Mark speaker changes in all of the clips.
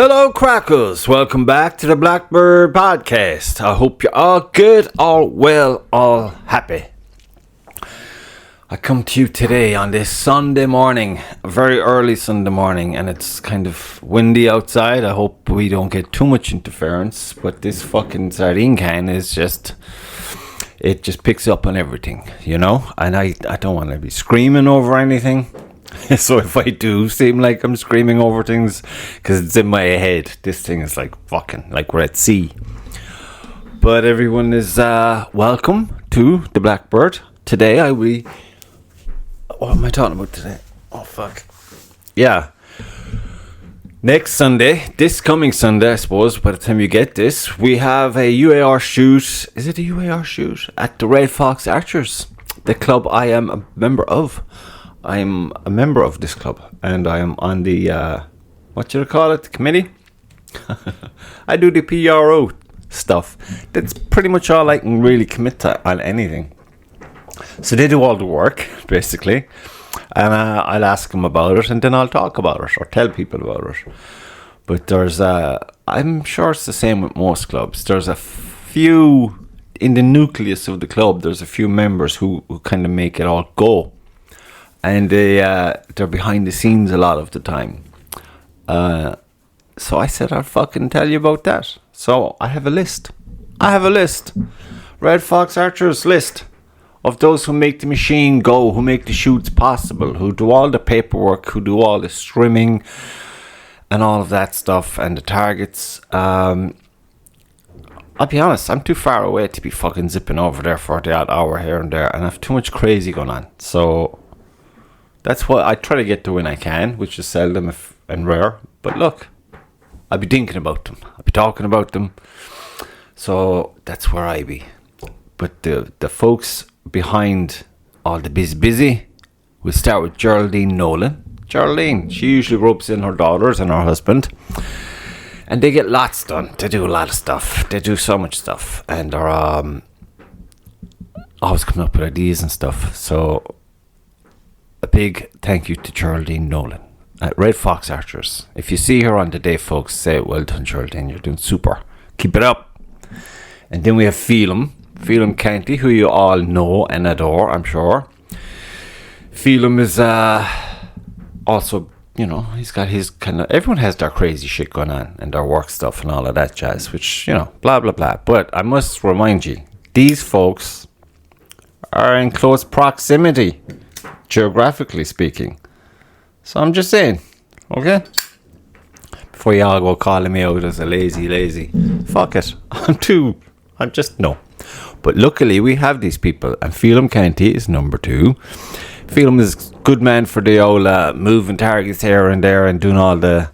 Speaker 1: Hello, crackers. Welcome back to the Blackbird Podcast. I hope you're all good, all well, all happy. I come to you today on this Sunday morning, a very early Sunday morning, and it's kind of windy outside. I hope we don't get too much interference, but this fucking sardine can is just picks up on everything, you know? And I don't want to be screaming over anything. So if I do seem like I'm screaming over things, because it's in my head, this thing is like fucking, like we're at sea. But everyone is welcome to the Blackbird. Today what am I talking about today? Oh fuck. Yeah. Next Sunday, this coming Sunday, I suppose, by the time you get this, we have a UAR shoot. Is it a UAR shoot? At the Red Fox Archers, the club I am a member of. I'm a member of this club, and I am on the, what you call it, the committee? I do the PRO stuff. That's pretty much all I can really commit to on anything. So they do all the work, basically, and I'll ask them about it, and then I'll talk about it, or tell people about it. But there's, I'm sure it's the same with most clubs. There's a few, in the nucleus of the club, there's a few members who kind of make it all go. And they're behind the scenes a lot of the time. So I said I'll fucking tell you about that. So I have a list. Red Fox Archers list of those who make the machine go, who make the shoots possible, who do all the paperwork, who do all the streaming and all of that stuff and the targets. I'll be honest, I'm too far away to be fucking zipping over there for the odd hour here and there, and I have too much crazy going on. So that's what I try to get to when I can, which is seldom and rare. But look, I'll be thinking about them. I'll be talking about them. So that's where I be. But the folks behind all the busy, we'll start with Geraldine Nolan. Geraldine, she usually ropes in her daughters and her husband. And they get lots done. They do a lot of stuff. They do so much stuff. And they're always coming up with ideas and stuff. So a big thank you to Geraldine Nolan at Red Fox Archers. If you see her on the day, folks, say, well done, Geraldine, you're doing super. Keep it up. And then we have Phelim Canty, who you all know and adore, I'm sure. Phelim is also, you know, he's got his kind of, everyone has their crazy shit going on and their work stuff and all of that jazz, which, you know, blah, blah, blah. But I must remind you, these folks are in close proximity, geographically speaking. So I'm just saying, okay? Before y'all go calling me out as a lazy. Fuck it. I'm just, no. But luckily we have these people, and Phelim Canty is number 2. Phelim is good man for the old moving targets here and there and doing all the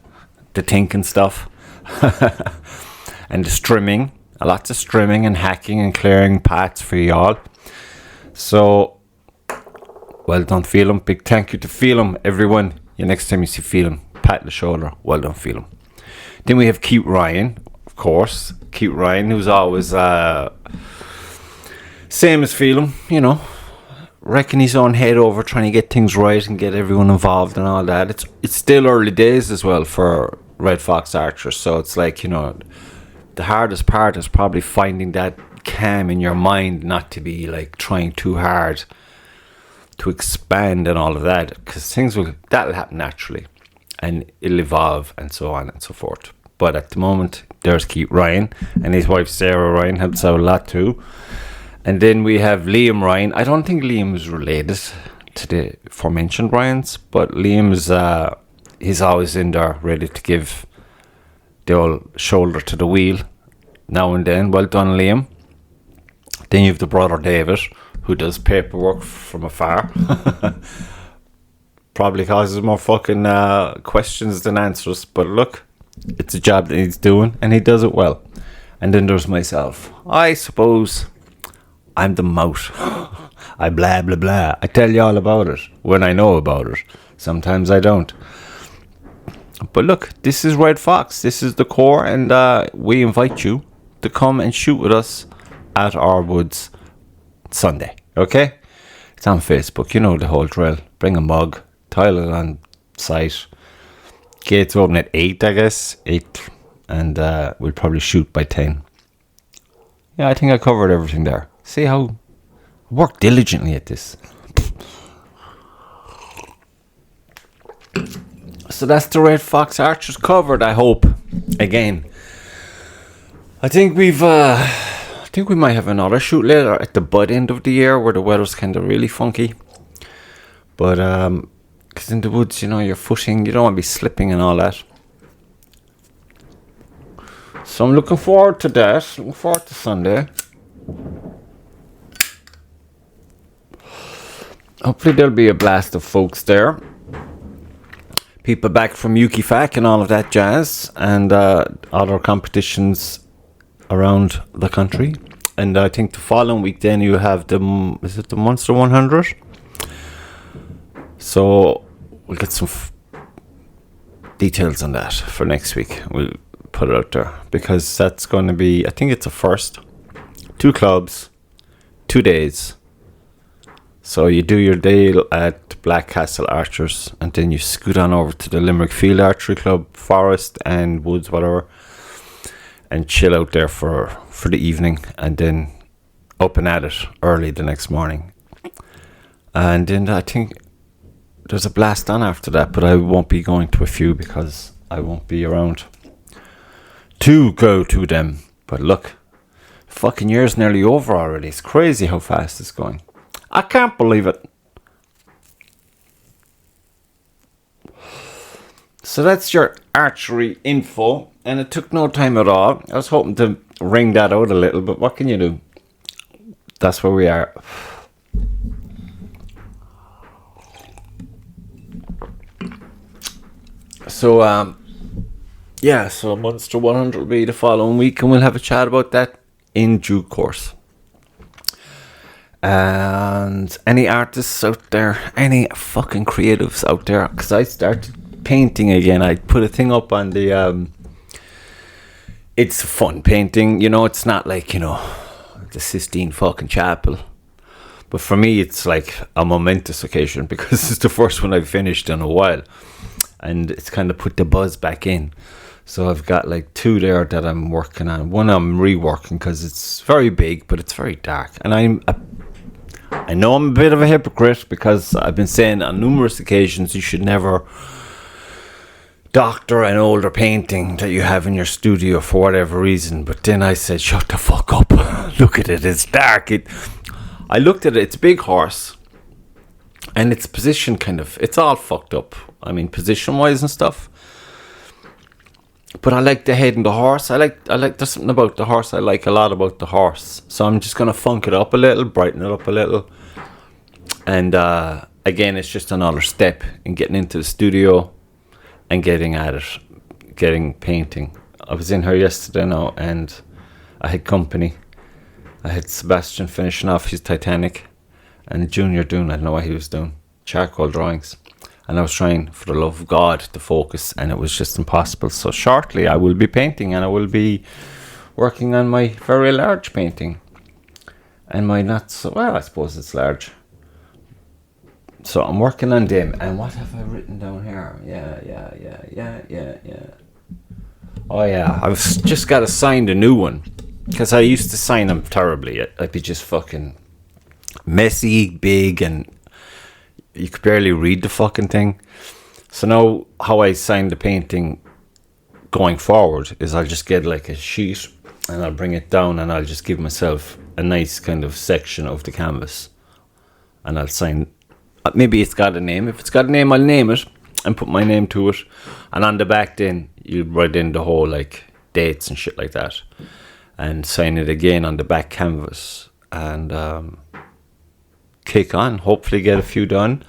Speaker 1: thinking stuff. And the streaming. Lots of streaming and hacking and clearing paths for y'all. So well done, Phelim. Big thank you to Phelim, everyone. Next time you see Phelim, pat the shoulder. Well done, Phelim. Then we have Cute Ryan, of course. Cute Ryan, who's always same as Phelim, you know, wrecking his own head over trying to get things right and get everyone involved and all that. It's still early days as well for Red Fox Archers, so it's like, you know, the hardest part is probably finding that calm in your mind, not to be like trying too hard to expand and all of that, because that'll happen naturally and it'll evolve and so on and so forth. But at the moment, there's Keith Ryan, and his wife Sarah Ryan helps out a lot too. And then we have Liam Ryan. I don't think Liam is related to the aforementioned Ryans, but Liam is he's always in there ready to give the old shoulder to the wheel now and then. Well done, Liam. Then you have the brother David, who does paperwork from afar. Probably causes more fucking questions than answers. But look, it's a job that he's doing, and he does it well. And then there's myself. I suppose I'm the mouth. I blah, blah, blah. I tell you all about it when I know about it. Sometimes I don't. But look, this is Red Fox. This is the core, and we invite you to come and shoot with us at our woods Sunday, okay? It's on Facebook, you know the whole drill. Bring a mug, tile it on site, Gates open at 8, I guess. 8. And we'll probably shoot by 10. Yeah, I think I covered everything there. See how I work diligently at this. So that's the Red Fox Archers covered, I hope. Again, I think we might have another shoot later at the butt end of the year where the weather's kind of really funky. But because in the woods, your footing, you don't want to be slipping and all that. So I'm looking forward to that. Looking forward to Sunday. Hopefully there'll be a blast of folks there. People back from Yuki Fac and all of that jazz. And other competitions around the country. And I think the following week then you have the Munster 100? So we'll get some details on that for next week. We'll put it out there because that's going to be, I think it's a first. 2 clubs, 2 days. So you do your day at Blackcastle Archers and then you scoot on over to the Limerick Field Archery Club, Forest and Woods, whatever, and chill out there for the evening and then up and at it early the next morning. And then I think there's a blast on after that, but I won't be going to a few because I won't be around to go to them. But look, fucking year's nearly over already. It's crazy how fast it's going. I can't believe it. So that's your archery info, and it took no time at all. I was hoping to wring that out a little, but what can you do? That's where we are. So, so Munster 100 will be the following week, and we'll have a chat about that in due course. And any artists out there, any fucking creatives out there, because I started painting again. I put a thing up on the, it's fun painting, it's not like, the Sistine fucking Chapel. But for me, it's like a momentous occasion because it's the first one I've finished in a while. And it's kind of put the buzz back in. So I've got like 2 there that I'm working on. One I'm reworking because it's very big, but it's very dark. And I know I'm a bit of a hypocrite because I've been saying on numerous occasions you should never doctor an older painting that you have in your studio for whatever reason. But then I said, shut the fuck up. Look at it, it's dark. I looked at it, it's a big horse. And its position it's all fucked up. I mean, position-wise and stuff. But I like the head and the horse. I like. There's something about the horse I like a lot about the horse. So I'm just gonna funk it up a little, brighten it up a little. And again, it's just another step in getting into the studio and getting at it, getting painting. I was in here yesterday now, and I had company. I had Sebastian finishing off his Titanic, and Junior doing, I don't know what he was doing, charcoal drawings. And I was trying, for the love of God, to focus, and it was just impossible. So shortly I will be painting, and I will be working on my very large painting. And my not so, well, I suppose it's large. So I'm working on them. And what have I written down here? Yeah. Oh yeah, I've just got to sign the new one. Because I used to sign them terribly. I'd be just fucking messy, big, and you could barely read the fucking thing. So now how I sign the painting going forward is I'll just get like a sheet and I'll bring it down and I'll just give myself a nice kind of section of the canvas and I'll sign. Maybe it's got a name. If it's got a name, I'll name it and put my name to it. And on the back then you write in the whole like dates and shit like that and sign it again on the back canvas and kick on, hopefully get a few done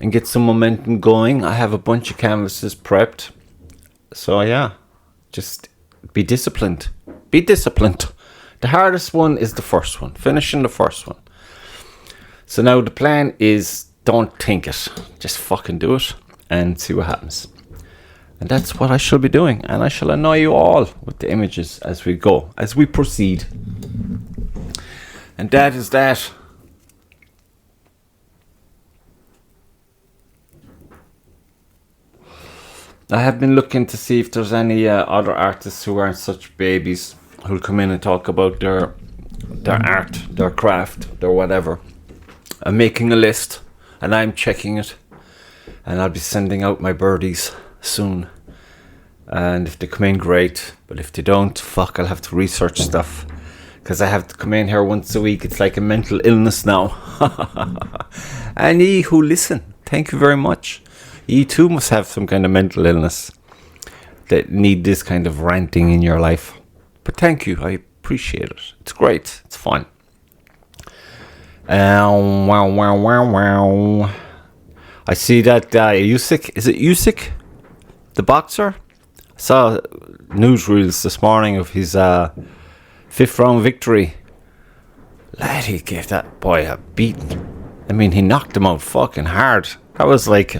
Speaker 1: and get some momentum going. I have a bunch of canvases prepped, so yeah, just be disciplined. The hardest one is the first one, finishing the first one. So now the plan is don't think it, just fucking do it and see what happens. And that's what I shall be doing, and I shall annoy you all with the images as we go, as we proceed. And that is that. I have been looking to see if there's any other artists who aren't such babies who'll come in and talk about their art, their craft, their whatever. I'm making a list and I'm checking it, and I'll be sending out my birdies soon. And if they come in, great. But if they don't, fuck, I'll have to research stuff, because I have to come in here once a week. It's like a mental illness now. And ye who listen, thank you very much. You too must have some kind of mental illness that need this kind of ranting in your life. But thank you, I appreciate it. It's great, it's fun. Wow. I see that Usyk, is it Usyk, the boxer? I saw newsreels this morning of his 5th round victory. Lad, he gave that boy a beating. I mean, he knocked him out fucking hard. That was like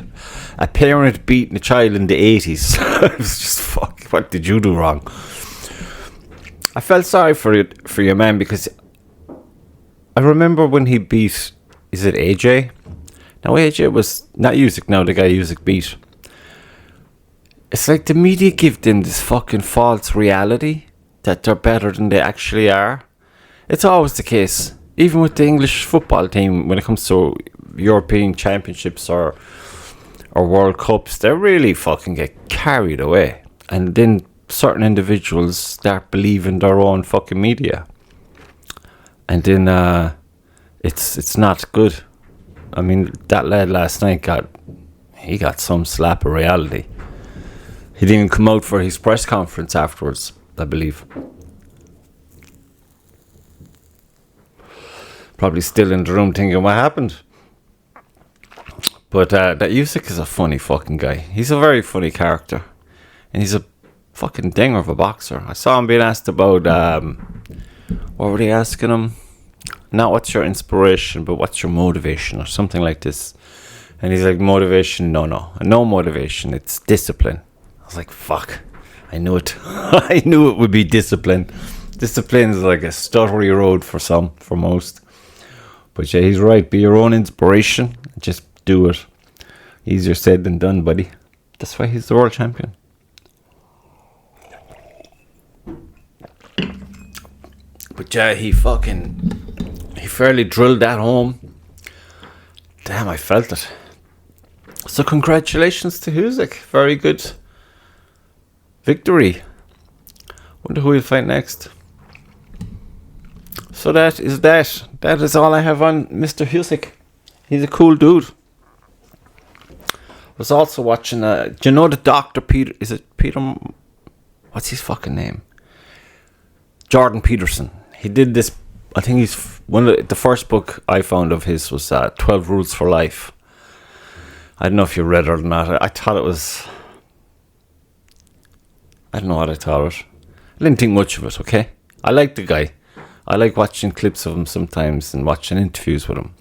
Speaker 1: a parent beating a child in the 80s. It was just, fuck, what did you do wrong? I felt sorry for your man, because I remember when he beat, is it AJ? Now AJ was not Usyk now, the guy Usyk beat. It's like the media give them this fucking false reality that they're better than they actually are. It's always the case. Even with the English football team, when it comes to European championships or World Cups, they really fucking get carried away. And then certain individuals start believing their own fucking media. And then it's not good. I mean, that lad last night got some slap of reality. He didn't even come out for his press conference afterwards, I believe. Probably still in the room thinking, what happened? But that Usyk is a funny fucking guy. He's a very funny character. And he's a fucking dinger of a boxer. I saw him being asked about, what were they asking him? Not what's your inspiration, but what's your motivation, or something like this. And he's like, motivation? No motivation. It's discipline. I was like, fuck. I knew it. I knew it would be discipline. Discipline is like a stuttery road for most. But yeah, he's right. Be your own inspiration. Just do it. Easier said than done, buddy. That's why he's the world champion. But yeah, he fairly drilled that home. Damn, I felt it. So congratulations to Usyk. Very good victory. Wonder who he'll fight next. So that is that. That is all I have on Mr. Usyk. He's a cool dude. Was also watching, do you know the Dr. Peter, is it Peter, what's his fucking name? Jordan Peterson. He did this, I think he's, the first book I found of his was 12 Rules for Life. I don't know if you read it or not. I thought it was, I don't know what I thought of it. I didn't think much of it, okay? I like the guy. I like watching clips of him sometimes and watching interviews with him.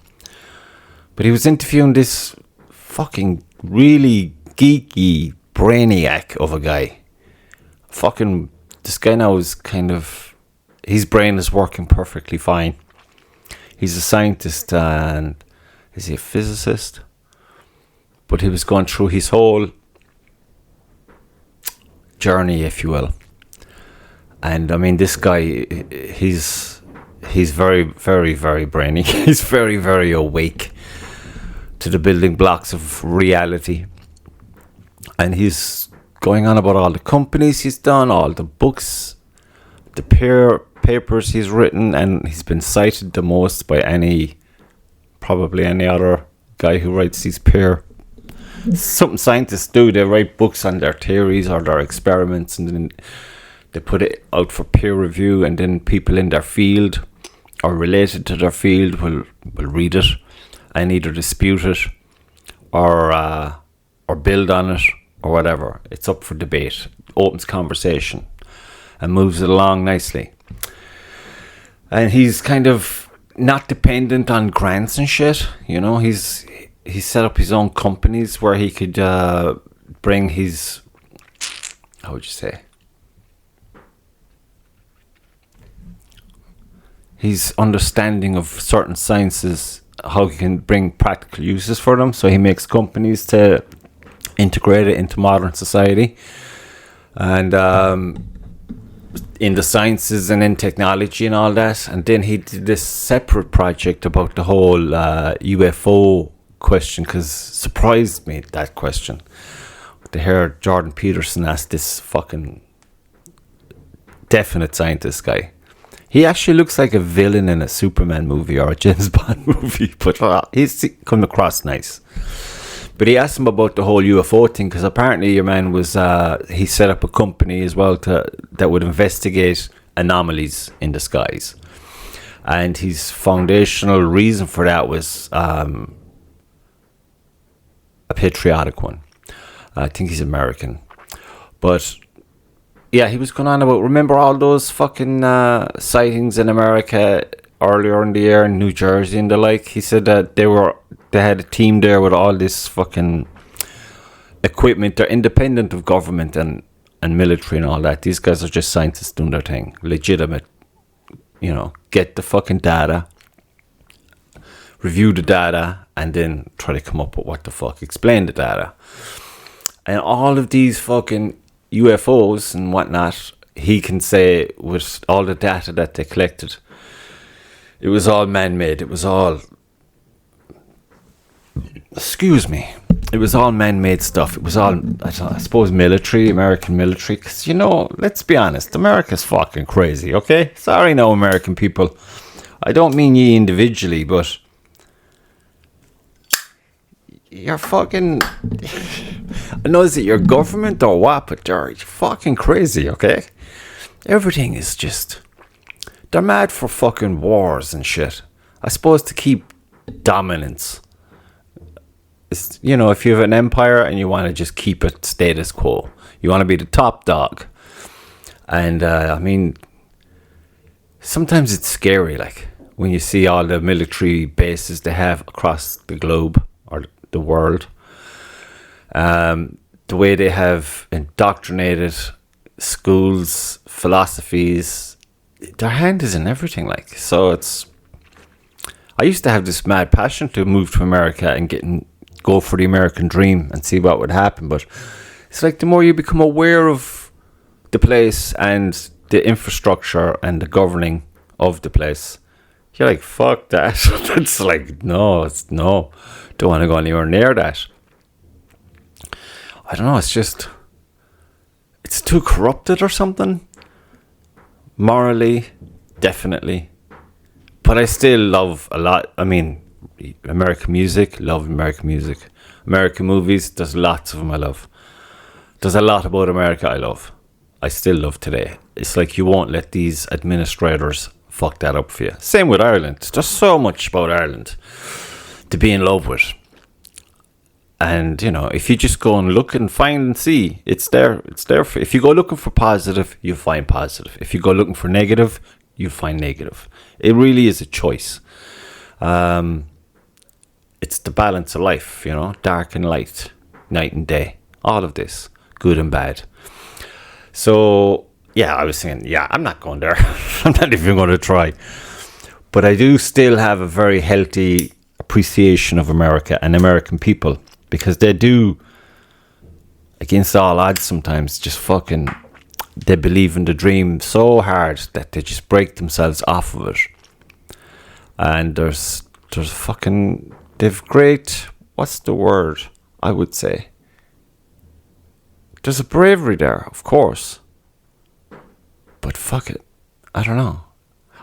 Speaker 1: But he was interviewing this fucking really geeky brainiac of a guy. Fucking, this guy now is kind of, his brain is working perfectly fine. He's a scientist and is he a physicist? But he was going through his whole journey, if you will. And I mean, this guy, he's very, very, very brainy. He's very, very awake to the building blocks of reality. And he's going on about all the companies he's done, all the books, the papers he's written, and he's been cited the most by probably any other guy who writes these something scientists do. They write books on their theories or their experiments, and then they put it out for peer review, and then people in their field or related to their field will read it and either dispute it or build on it or whatever. It's up for debate, opens conversation and moves it along nicely. And he's kind of not dependent on grants and shit, you know. He's set up his own companies where he could bring his, how would you say, his understanding of certain sciences, how he can bring practical uses for them. So he makes companies to integrate it into modern society, and in the sciences and in technology and all that. And then he did this separate project about the whole UFO question, because surprised me, that question. To hear Jordan Peterson ask this fucking definite scientist guy. He actually looks like a villain in a Superman movie or a James Bond movie, but he's come across nice. But he asked him about the whole UFO thing, because apparently your man was, he set up a company as well that would investigate anomalies in the skies. And his foundational reason for that was a patriotic one. I think he's American. But yeah, he was going on about, remember all those fucking sightings in America earlier in the year in New Jersey and the like? He said that they had a team there with all this fucking equipment. They're independent of government and military and all that. These guys are just scientists doing their thing. Legitimate. You know, get the fucking data, review the data, and then try to come up with what the fuck, explain the data. And all of these fucking UFOs and whatnot, he can say with all the data that they collected, it was all man-made. It was all, it was all man-made stuff. It was all, I suppose, military, American military. Because, you know, let's be honest, America's fucking crazy, okay? Sorry now, American people. I don't mean ye individually, but you're fucking, I know, is it your government or what, but they're fucking crazy, okay? Everything is just, they're mad for fucking wars and shit. I suppose to keep dominance. It's, you know, if you have an empire and you want to just keep it status quo, you want to be the top dog. And I mean, sometimes it's scary, like when you see all the military bases they have across the globe or the world, the way they have indoctrinated schools, philosophies, their hand is in everything, like. So it's, I used to have this mad passion to move to America and go for the American dream and see what would happen, but it's like the more you become aware of the place and the infrastructure and the governing of the place, you're like, fuck that. It's like, no, don't want to go anywhere near that. I don't know, it's just, it's too corrupted or something. Morally, definitely. But I still love a lot. I mean, American music, love American music. American movies, there's lots of them I love. There's a lot about America I love. I still love today. It's like you won't let these administrators fuck that up for you. Same with Ireland. There's so much about Ireland to be in love with. And, you know, if you just go and look and find and see, it's there. It's there for, if you go looking for positive, you find positive. If you go looking for negative, you find negative. It really is a choice. It's the balance of life, you know, dark and light, night and day, all of this, good and bad. So, yeah, I was saying, yeah, I'm not going there. I'm not even going to try. But I do still have a very healthy appreciation of America and American people, because they do, against all odds sometimes, just fucking, they believe in the dream so hard that they just break themselves off of it. And there's fucking, they've great, what's the word I would say? There's a bravery there, of course. But fuck it, I don't know.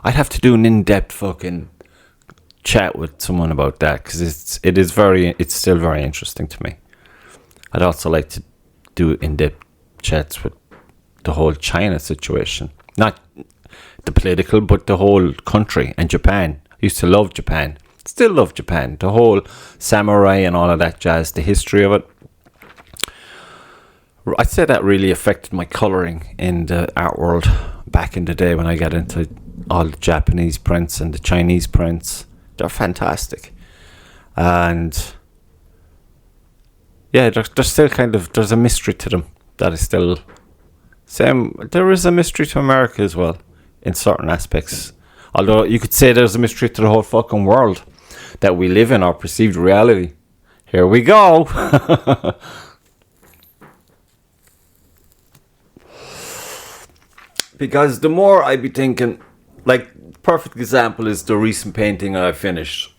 Speaker 1: I'd have to do an in-depth fucking chat with someone about that, because it's still very interesting to me. I'd also like to do in-depth chats with the whole China situation, not the political, but the whole country, and Japan. I used to love Japan, still love Japan, the whole samurai and all of that jazz, the history of it. I'd say that really affected my colouring in the art world back in the day when I got into all the Japanese prints and the Chinese prints. They're fantastic. And yeah, they're still kind of, there's a mystery to them that is still same. There is a mystery to America as well in certain aspects. Although you could say there's a mystery to the whole fucking world that we live in, our perceived reality. Here we go. Because the more I be thinking, like, perfect example is the recent painting I finished.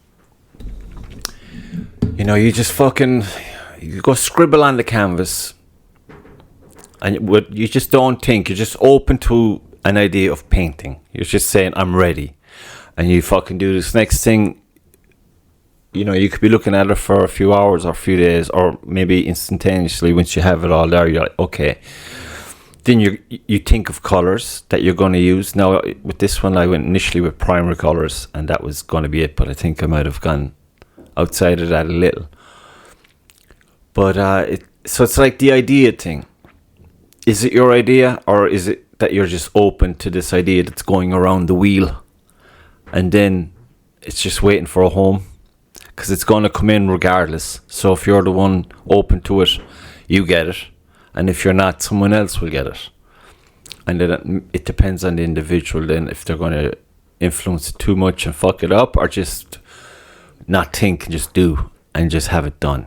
Speaker 1: You know, you just you go scribble on the canvas, and you just don't think. You're just open to an idea of painting. You're just saying, I'm ready. And you fucking do this. Next thing, you know, you could be looking at it for a few hours or a few days, or maybe instantaneously once you have it all there, you're like, okay. Then you think of colours that you're going to use. Now, with this one, I went initially with primary colours, and that was going to be it. But I think I might have gone outside of that a little. But so it's like the idea thing. Is it your idea, or is it that you're just open to this idea that's going around the wheel, and then it's just waiting for a home? Because it's going to come in regardless. So if you're the one open to it, you get it. And if you're not, someone else will get it. And then it depends on the individual then if they're going to influence it too much and fuck it up, or just not think and just do and just have it done.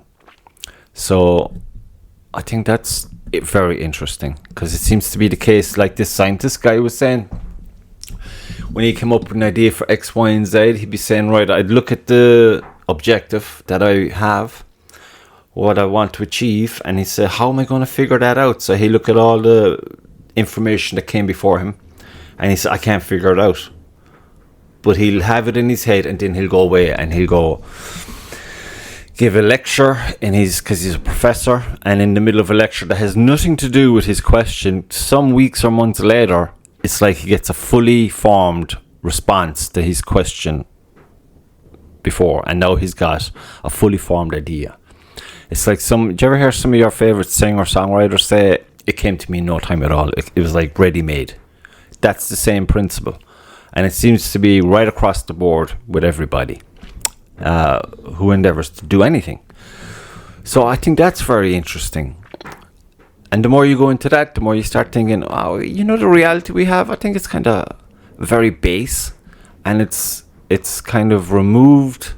Speaker 1: So I think that's very interesting, because it seems to be the case, like this scientist guy was saying. When he came up with an idea for X, Y, and Z, he'd be saying, right, I'd look at the objective that I have, what I want to achieve, and he said, how am I going to figure that out? So he look at all the information that came before him, and he said, I can't figure it out. But he'll have it in his head, and then he'll go away and he'll go give a lecture because he's a professor, and in the middle of a lecture that has nothing to do with his question, some weeks or months later, it's like he gets a fully formed response to his question before, and now he's got a fully formed idea. It's like do you ever hear some of your favorite singer-songwriters say, it came to me in no time at all, it was like ready-made? That's the same principle, and it seems to be right across the board with everybody who endeavors to do anything. So I think that's very interesting. And the more you go into that, the more you start thinking, oh, you know, the reality we have, I think it's kind of very base, and it's kind of removed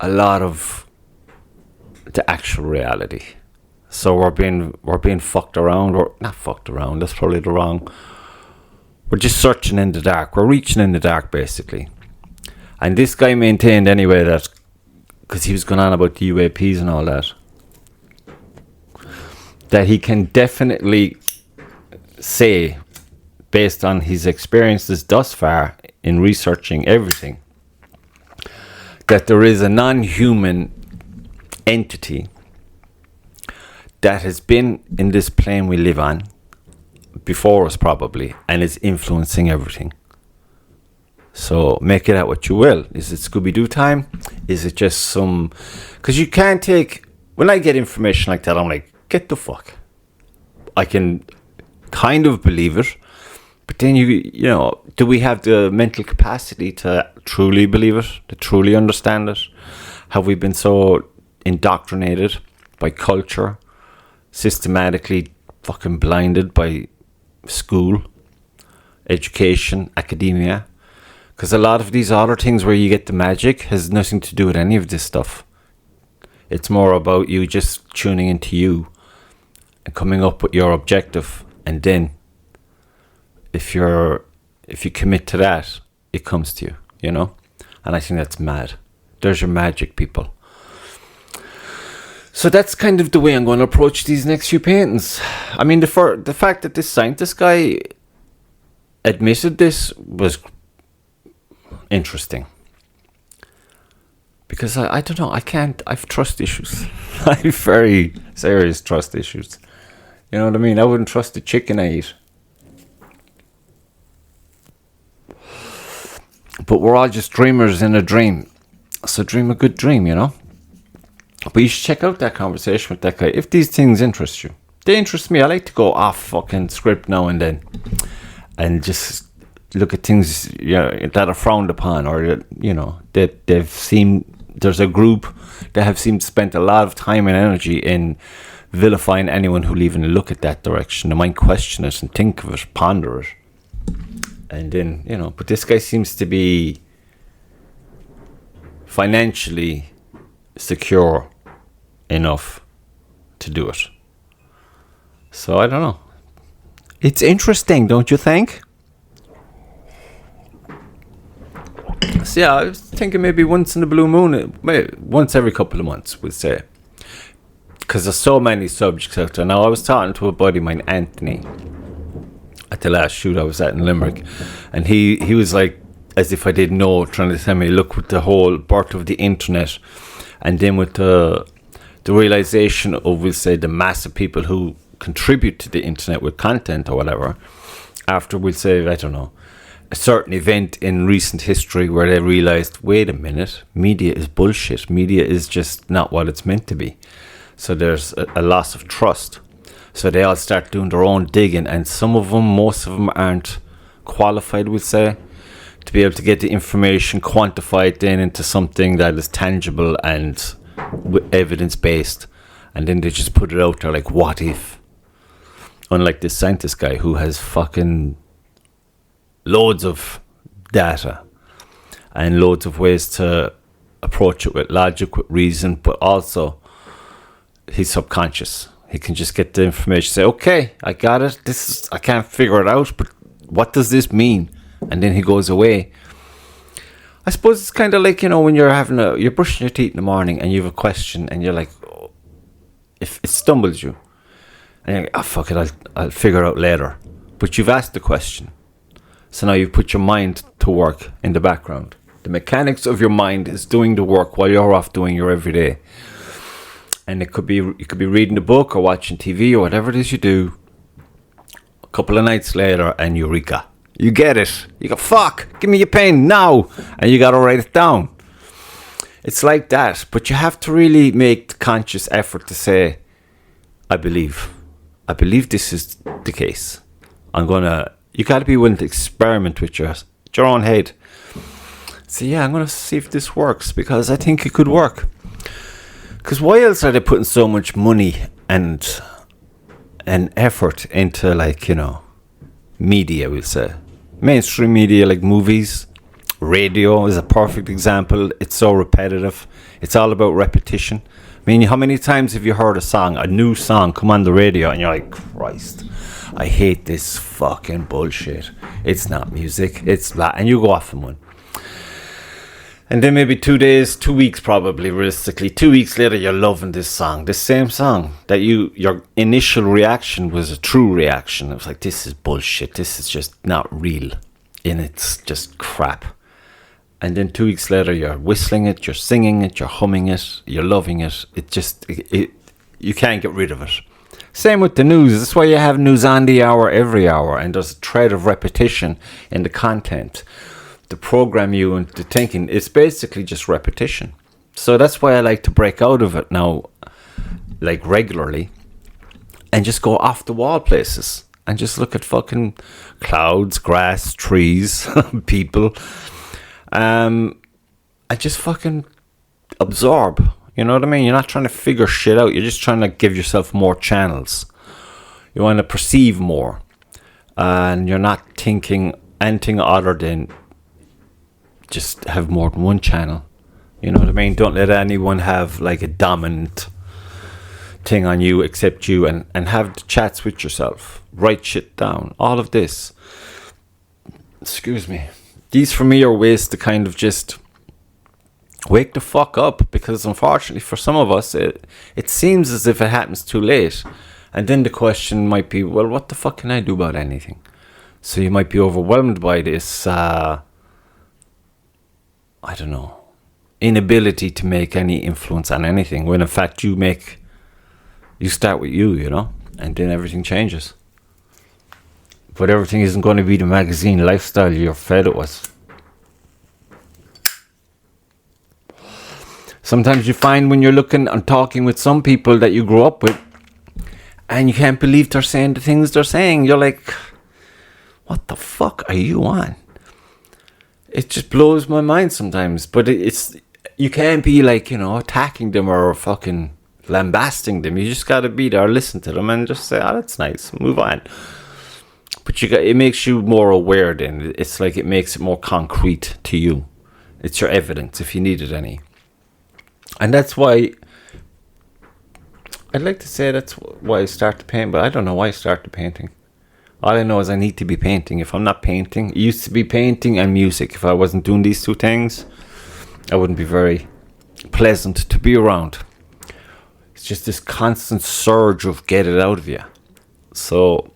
Speaker 1: a lot of the actual reality. So we're being fucked around, or not fucked around, that's probably the wrong. We're just searching in the dark. We're reaching in the dark, basically. And this guy maintained anyway that, because he was going on about the UAPs and all that, that he can definitely say, based on his experiences thus far in researching everything, that there is a non-human entity that has been in this plane we live on before us probably, and is influencing everything. So make it out what you will. Is it Scooby-Doo time? Is it just some... Because you can't take... When I get information like that, I'm like, get the fuck. I can kind of believe it, but then you know, do we have the mental capacity to truly believe it, to truly understand it? Have we been so indoctrinated by culture, systematically fucking blinded by school, education, academia? Because a lot of these other things where you get the magic has nothing to do with any of this stuff. It's more about you just tuning into you and coming up with your objective, and then if you commit to that, it comes to you, you know? And I think that's mad. There's your magic, people. So that's kind of the way I'm going to approach these next few paintings. I mean, the fact that this scientist guy admitted this was interesting. Because I don't know, I've trust issues. I have very serious trust issues. You know what I mean? I wouldn't trust the chicken I eat. But we're all just dreamers in a dream. So dream a good dream, you know? But you should check out that conversation with that guy if these things interest you. They interest me. I like to go off fucking script now and then and just look at things, you know, that are frowned upon, or, you know, that there's a group that have seemed to spend a lot of time and energy in vilifying anyone who'll even look at that direction. They might question it and think of it, ponder it. And then, you know, but this guy seems to be financially secure enough to do it. So I don't know. It's interesting, don't you think? So yeah, I was thinking maybe once in the blue moon, once every couple of months, we'll say. Because there's so many subjects out there. Now, I was talking to a buddy of mine, Anthony, at the last shoot I was at in Limerick. And he was like, as if I didn't know, trying to tell me, look, with the whole birth of the internet, and then with the realization of, we'll say, the mass of people who contribute to the internet with content or whatever, after, we'll say, I don't know, a certain event in recent history where they realized, wait a minute, media is bullshit. Media is just not what it's meant to be. So there's a loss of trust. So they all start doing their own digging, and most of them aren't qualified, we'll say, to be able to get the information, quantify it then into something that is tangible and evidence-based. And then they just put it out there like, what if? Unlike this scientist guy who has fucking loads of data and loads of ways to approach it with logic, with reason, but also he's subconscious. He can just get the information, say, okay, I got it. I can't figure it out, but what does this mean? And then he goes away. I suppose it's kind of like, when you're brushing your teeth in the morning and you have a question and you're like, oh, if it stumbles you, and you're like, oh, fuck it, I'll figure it out later. But you've asked the question. So now you've put your mind to work in the background. The mechanics of your mind is doing the work while you're off doing your everyday. And you could be reading a book or watching TV or whatever it is you do. A couple of nights later, and eureka. You get it. You go, fuck, give me your pen now. And you got to write it down. It's like that. But you have to really make the conscious effort to say, I believe this is the case. You got to be willing to experiment with your own head. So yeah, I'm going to see if this works, because I think it could work. Because why else are they putting so much money and effort into, media, we'll say. Mainstream media, like movies. Radio is a perfect example. It's so repetitive. It's all about repetition. I mean, how many times have you heard a new song come on the radio and you're like, Christ, I hate this fucking bullshit. It's not music. It's that. And you go off on one. And then maybe 2 weeks probably, realistically, 2 weeks later, you're loving this song, this same song, that your initial reaction was a true reaction. It was like, this is bullshit, this is just not real, and it's just crap. And then 2 weeks later, you're whistling it, you're singing it, you're humming it, you're loving it. You can't get rid of it. Same with the news. That's why you have news on the hour, every hour, and there's a thread of repetition in the content. To program you into thinking, it's basically just repetition. So that's why I like to break out of it now, like regularly, and just go off the wall places and just look at fucking clouds, grass, trees, people. I just fucking absorb. You know what I mean? You're not trying to figure shit out. You're just trying to give yourself more channels. You want to perceive more, and you're not thinking anything other than just have more than one channel. You know what I mean? Don't let anyone have like a dominant thing on you except you, and have the chats with yourself. Write shit down. All of this. Excuse me. These for me are ways to kind of just wake the fuck up, because unfortunately for some of us it seems as if it happens too late. And then the question might be, well, what the fuck can I do about anything? So you might be overwhelmed by this I don't know, inability to make any influence on anything, when in fact you start with you, and then everything changes. But everything isn't going to be the magazine lifestyle you're fed it was. Sometimes you find when you're looking and talking with some people that you grew up with, and you can't believe they're saying the things they're saying, you're like, what the fuck are you on? It just blows my mind sometimes. But you can't be like, attacking them or fucking lambasting them. You just got to be there, listen to them, and just say, oh, that's nice, move on. But it makes you more aware then. It's like it makes it more concrete to you. It's your evidence if you needed any. And that's why I'd like to say that's why I started painting, but I don't know why I started painting. All I know is I need to be painting. If I'm not painting, it used to be painting and music. If I wasn't doing these two things, I wouldn't be very pleasant to be around. It's just this constant surge of get it out of you. So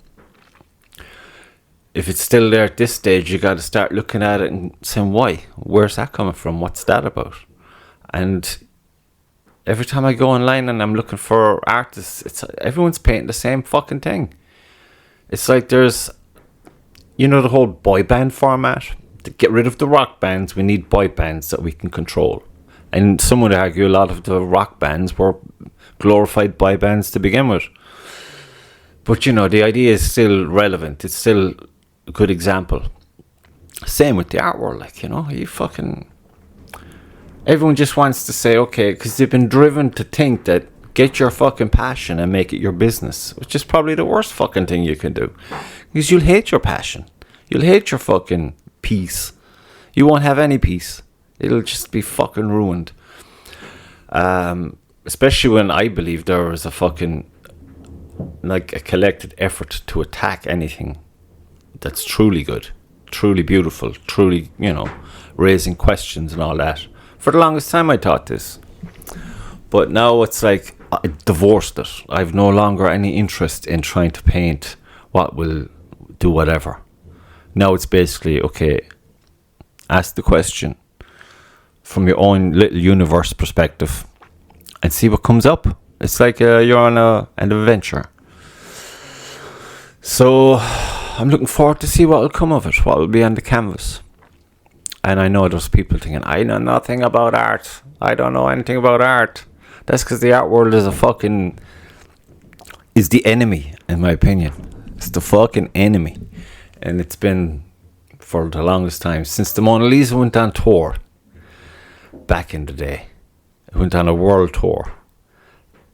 Speaker 1: if it's still there at this stage, you got to start looking at it and saying, why? Where's that coming from? What's that about? And every time I go online and I'm looking for artists, everyone's painting the same fucking thing. It's like there's, the whole boy band format. To get rid of the rock bands, we need boy bands that we can control. And some would argue a lot of the rock bands were glorified boy bands to begin with. But, the idea is still relevant. It's still a good example. Same with the art world, everyone just wants to say, okay, because they've been driven to think that get your fucking passion and make it your business, which is probably the worst fucking thing you can do. Because you'll hate your passion. You'll hate your fucking peace. You won't have any peace. It'll just be fucking ruined. Especially when I believe there was a collected effort to attack anything that's truly good, truly beautiful, truly, raising questions and all that. For the longest time I thought this. But now it's like I divorced it. I've no longer any interest in trying to paint what will do whatever. Now it's basically, okay, ask the question from your own little universe perspective and see what comes up. It's like you're on an adventure. So I'm looking forward to see what will come of it, what will be on the canvas. And I know there's people thinking, I know nothing about art. I don't know anything about art. That's because the art world is the enemy, in my opinion. It's the fucking enemy. And it's been for the longest time, since the Mona Lisa went on tour back in the day. It went on a world tour.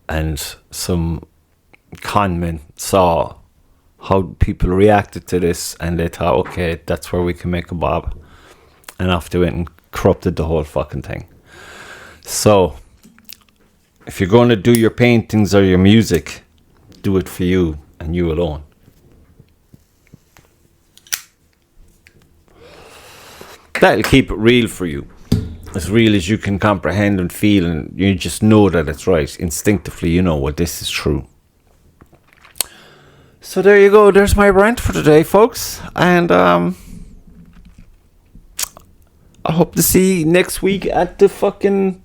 Speaker 1: And some con men saw how people reacted to this, and they thought, okay, that's where we can make a bob. And off they went and corrupted the whole fucking thing. So if you're going to do your paintings or your music, do it for you and you alone. That'll keep it real for you. As real as you can comprehend and feel, and you just know that it's right. Instinctively, you know what this is true. So there you go. There's my rant for today, folks. And I hope to see you next week at the fucking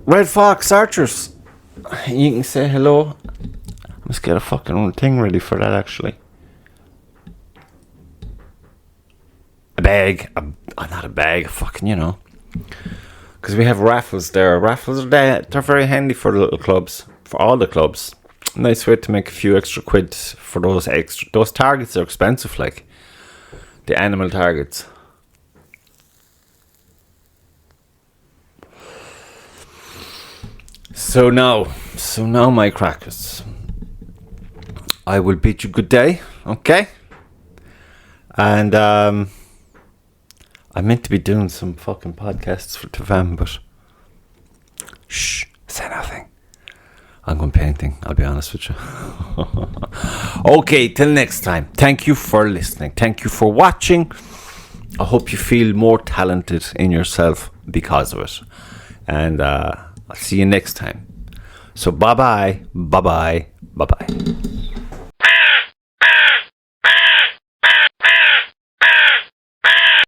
Speaker 1: Red Fox Archers. You can say hello. Let's get a fucking thing ready for that, actually. A bag. Not a bag. Fucking, Because we have raffles there. Raffles are there. They're very handy for the little clubs. For all the clubs. Nice way to make a few extra quid for those extra. Those targets are expensive, like. The animal targets. So now, my crackers, I will bid you good day, okay? And I meant to be doing some fucking podcasts for Tavam, but shh, say nothing. I'm going painting, I'll be honest with you. Okay, till next time. Thank you for listening. Thank you for watching. I hope you feel more talented in yourself because of it. And I'll see you next time. So bye-bye, bye-bye, bye-bye.